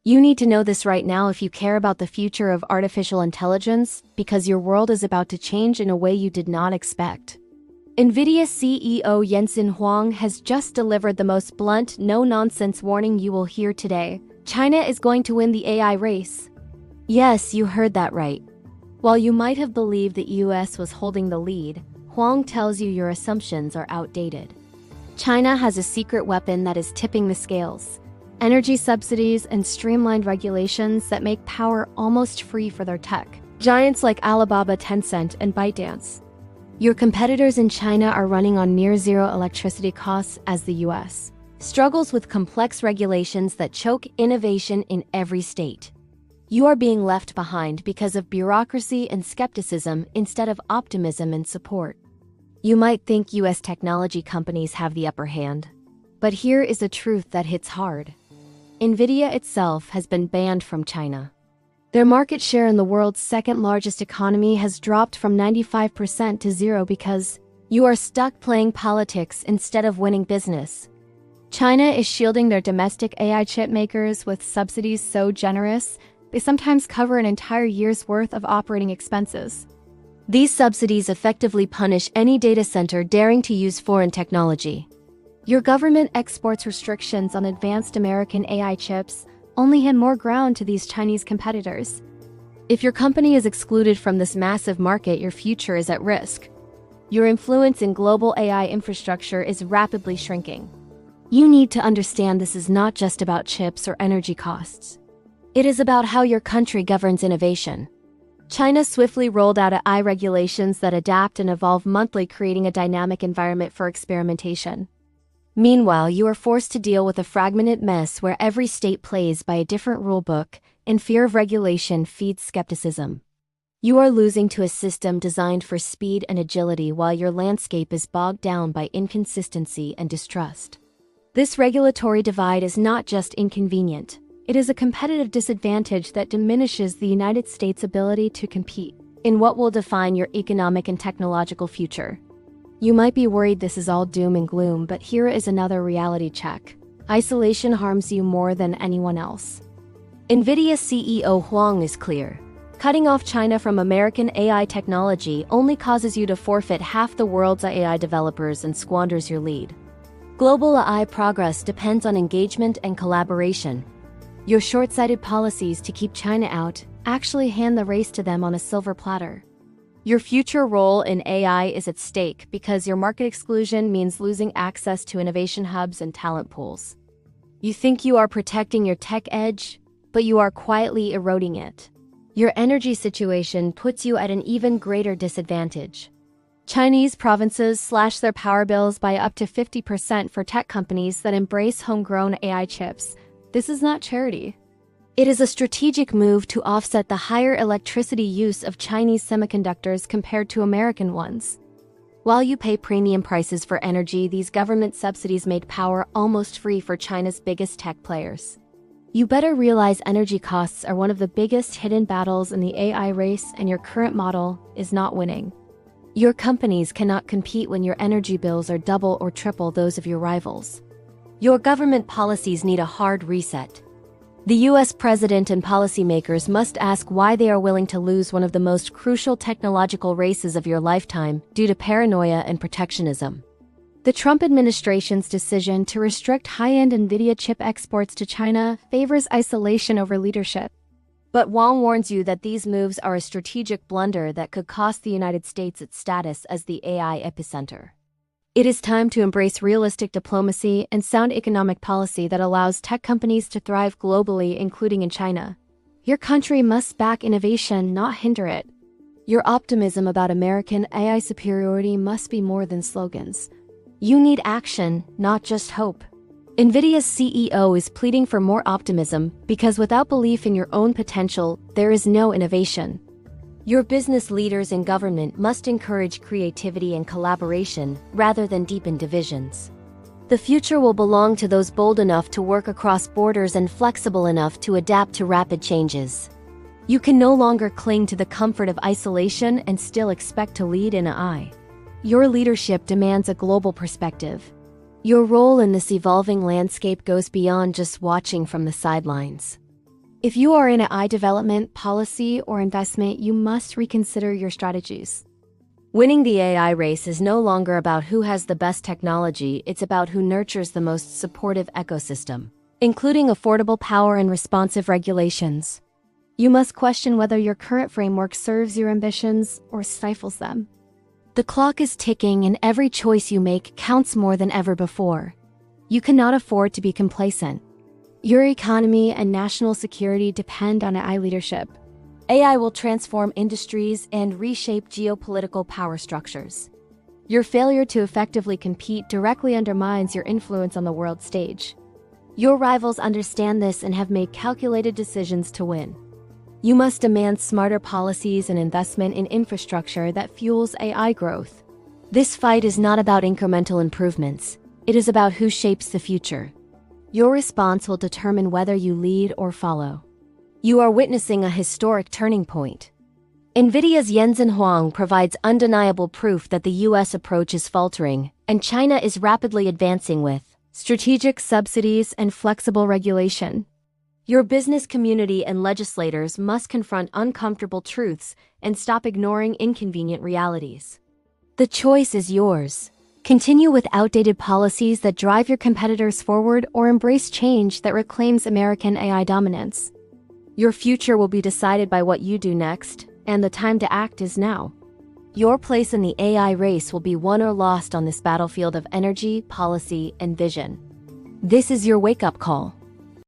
You need to know this right now if you care about the future of artificial intelligence, because your world is about to change in a way you did not expect. Nvidia CEO Jensen Huang has just delivered the most blunt, no-nonsense warning you will hear today. China is going to win the AI race. Yes, you heard that right. While you might have believed the US was holding the lead, Huang tells you your assumptions are outdated. China has a secret weapon that is tipping the scales. Energy subsidies and streamlined regulations that make power almost free for their tech. Giants like Alibaba, Tencent, and ByteDance. Your competitors in China are running on near-zero electricity costs as the US struggles with complex regulations that choke innovation in every state. You are being left behind because of bureaucracy and skepticism instead of optimism and support. You might think US technology companies have the upper hand. But here is a truth that hits hard. Nvidia itself has been banned from China. Their market share in the world's second-largest economy has dropped from 95% to zero because you are stuck playing politics instead of winning business. China is shielding their domestic AI chip makers with subsidies so generous, they sometimes cover an entire year's worth of operating expenses. These subsidies effectively punish any data center daring to use foreign technology. Your government exports restrictions on advanced American AI chips only hand more ground to these Chinese competitors. If your company is excluded from this massive market, your future is at risk. Your influence in global AI infrastructure is rapidly shrinking. You need to understand this is not just about chips or energy costs. It is about how your country governs innovation. China swiftly rolled out AI regulations that adapt and evolve monthly, creating a dynamic environment for experimentation. Meanwhile, you are forced to deal with a fragmented mess where every state plays by a different rulebook, and fear of regulation feeds skepticism. You are losing to a system designed for speed and agility while your landscape is bogged down by inconsistency and distrust. This regulatory divide is not just inconvenient, it is a competitive disadvantage that diminishes the United States' ability to compete in what will define your economic and technological future. You might be worried this is all doom and gloom, but here is another reality check. Isolation harms you more than anyone else. Nvidia CEO Huang is clear. Cutting off China from American AI technology only causes you to forfeit half the world's AI developers and squanders your lead. Global AI progress depends on engagement and collaboration. Your short-sighted policies to keep China out actually hand the race to them on a silver platter. Your future role in AI is at stake because your market exclusion means losing access to innovation hubs and talent pools. You think you are protecting your tech edge, but you are quietly eroding it. Your energy situation puts you at an even greater disadvantage. Chinese provinces slash their power bills by up to 50% for tech companies that embrace homegrown AI chips. This is not charity. It is a strategic move to offset the higher electricity use of Chinese semiconductors compared to American ones. While you pay premium prices for energy, these government subsidies made power almost free for China's biggest tech players. You better realize energy costs are one of the biggest hidden battles in the AI race, and your current model is not winning. Your companies cannot compete when your energy bills are double or triple those of your rivals. Your government policies need a hard reset. The US president and policymakers must ask why they are willing to lose one of the most crucial technological races of your lifetime due to paranoia and protectionism. The Trump administration's decision to restrict high-end Nvidia chip exports to China favors isolation over leadership. But Wang warns you that these moves are a strategic blunder that could cost the United States its status as the AI epicenter. It is time to embrace realistic diplomacy and sound economic policy that allows tech companies to thrive globally, including in China. Your country must back innovation, not hinder it. Your optimism about American AI superiority must be more than slogans. You need action, not just hope. Nvidia's CEO is pleading for more optimism because without belief in your own potential, there is no innovation. Your business leaders and government must encourage creativity and collaboration rather than deepen divisions. The future will belong to those bold enough to work across borders and flexible enough to adapt to rapid changes. You can no longer cling to the comfort of isolation and still expect to lead in AI. Your leadership demands a global perspective. Your role in this evolving landscape goes beyond just watching from the sidelines. If you are in AI development, policy, or investment, you must reconsider your strategies. Winning the AI race is no longer about who has the best technology, it's about who nurtures the most supportive ecosystem, including affordable power and responsive regulations. You must question whether your current framework serves your ambitions or stifles them. The clock is ticking, and every choice you make counts more than ever before. You cannot afford to be complacent. Your economy and national security depend on AI leadership. AI will transform industries and reshape geopolitical power structures. Your failure to effectively compete directly undermines your influence on the world stage. Your rivals understand this and have made calculated decisions to win. You must demand smarter policies and investment in infrastructure that fuels AI growth. This fight is not about incremental improvements. It is about who shapes the future. Your response will determine whether you lead or follow. You are witnessing a historic turning point. Nvidia's Jensen Huang provides undeniable proof that the U.S. approach is faltering, and China is rapidly advancing with strategic subsidies and flexible regulation. Your business community and legislators must confront uncomfortable truths and stop ignoring inconvenient realities. The choice is yours. Continue with outdated policies that drive your competitors forward, or embrace change that reclaims American AI dominance. Your future will be decided by what you do next, and the time to act is now. Your place in the AI race will be won or lost on this battlefield of energy, policy, and vision. This is your wake-up call.